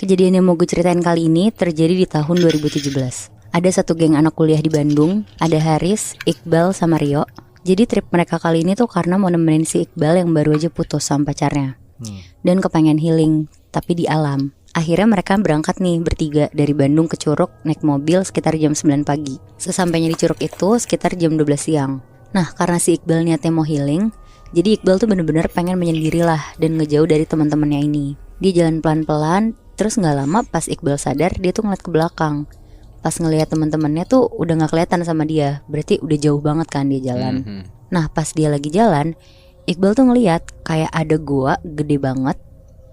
Kejadian yang mau gue ceritain kali ini terjadi di tahun 2017. Ada satu geng anak kuliah di Bandung. Ada Haris, Iqbal, sama Rio. Jadi trip mereka kali ini tuh karena mau nemenin si Iqbal yang baru aja putus sama pacarnya. Dan kepengen healing, tapi di alam. Akhirnya mereka berangkat nih bertiga dari Bandung ke Curug naik mobil sekitar jam 9 pagi. Sesampainya di Curug itu sekitar jam 12 siang. Nah karena si Iqbal niatnya mau healing, jadi Iqbal tuh bener-bener pengen menyendiri lah dan ngejauh dari teman-temannya ini. Dia jalan pelan-pelan, terus gak lama pas Iqbal sadar dia tuh ngeliat ke belakang. Pas ngeliat teman-temannya tuh udah gak kelihatan sama dia, berarti udah jauh banget kan dia jalan. Nah pas dia lagi jalan, Iqbal tuh ngeliat kayak ada gua gede banget.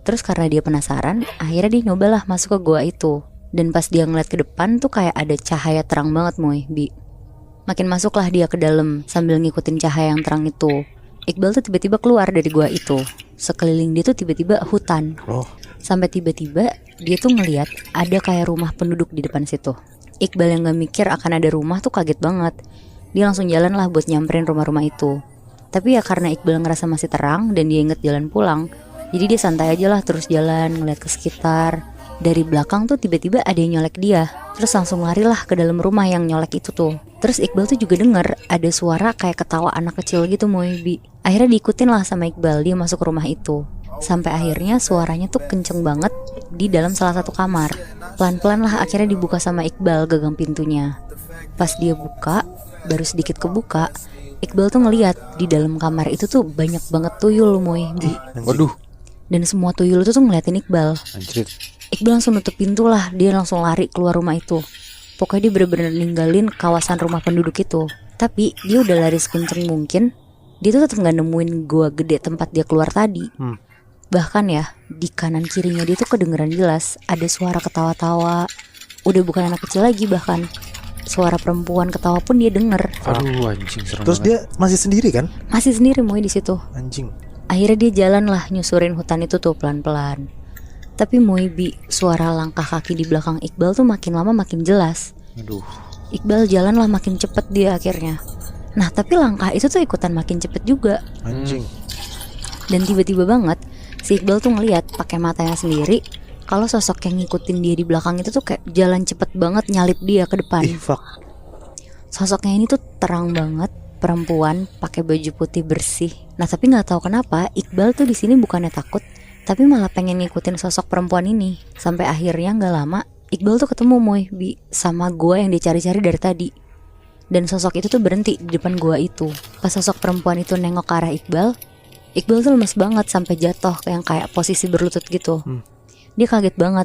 Terus karena dia penasaran, akhirnya dia nyobalah masuk ke gua itu. Dan pas dia ngeliat ke depan tuh kayak ada cahaya terang banget Bi. Makin masuklah dia ke dalam sambil ngikutin cahaya yang terang itu. Iqbal tuh tiba-tiba keluar dari gua itu. Sekeliling dia tuh tiba-tiba hutan. Sampai tiba-tiba dia tuh ngeliat ada kayak rumah penduduk di depan situ. Iqbal yang gak mikir akan ada rumah tuh kaget banget. Dia langsung jalan lah buat nyamperin rumah-rumah itu. Tapi ya karena Iqbal ngerasa masih terang dan dia inget jalan pulang, jadi dia santai aja lah terus jalan ngeliat ke sekitar. Dari belakang tuh tiba-tiba ada yang nyolek dia. Terus langsung lari lah ke dalam rumah yang nyolek itu tuh. Terus Iqbal tuh juga denger ada suara kayak ketawa anak kecil gitu Bi. Akhirnya diikutin lah sama Iqbal, dia masuk ke rumah itu. Sampai akhirnya suaranya tuh kenceng banget di dalam salah satu kamar. Pelan-pelan lah akhirnya dibuka sama Iqbal gagang pintunya. Pas dia buka, baru sedikit kebuka, Iqbal tuh ngeliat di dalam kamar itu tuh banyak banget tuyul Bi. Waduh. Dan semua tuyul itu tuh ngeliatin Iqbal. Anjir. Iqbal langsung nutup pintu lah, dia langsung lari keluar rumah itu. Pokoknya dia bener-bener ninggalin kawasan rumah penduduk itu. Tapi dia udah lari sekenceng mungkin. Dia tuh tetap gak nemuin gua gede tempat dia keluar tadi. Bahkan ya di kanan kirinya dia tuh kedengeran jelas ada suara ketawa-tawa. Udah bukan anak kecil lagi bahkan. Suara perempuan ketawa pun dia denger. Aduh anjing serem Terus banget. dia masih sendiri kan? Masih sendiri di situ. Anjing. Akhirnya dia jalan lah nyusurin hutan itu tuh pelan-pelan. Tapi Bi, suara langkah kaki di belakang Iqbal tuh makin lama makin jelas. Aduh. Iqbal jalan lah makin cepet dia akhirnya. Nah tapi langkah itu tuh ikutan makin cepet juga. Anjing. Dan tiba-tiba banget si Iqbal tuh ngeliat pakai matanya sendiri kalau sosok yang ngikutin dia di belakang itu tuh kayak jalan cepet banget nyalip dia ke depan. Fuck. Sosoknya ini tuh terang banget, perempuan pakai baju putih bersih. Nah tapi nggak tahu kenapa Iqbal tuh di sini bukannya takut, tapi malah pengen ngikutin sosok perempuan ini. Sampai akhirnya nggak lama Iqbal tuh ketemu Bi sama gua yang dicari-cari dari tadi. Dan sosok itu tuh berhenti di depan gua itu. Pas sosok perempuan itu nengok ke arah Iqbal, Iqbal tuh lemes banget sampai jatuh yang kayak posisi berlutut gitu. Dia kaget banget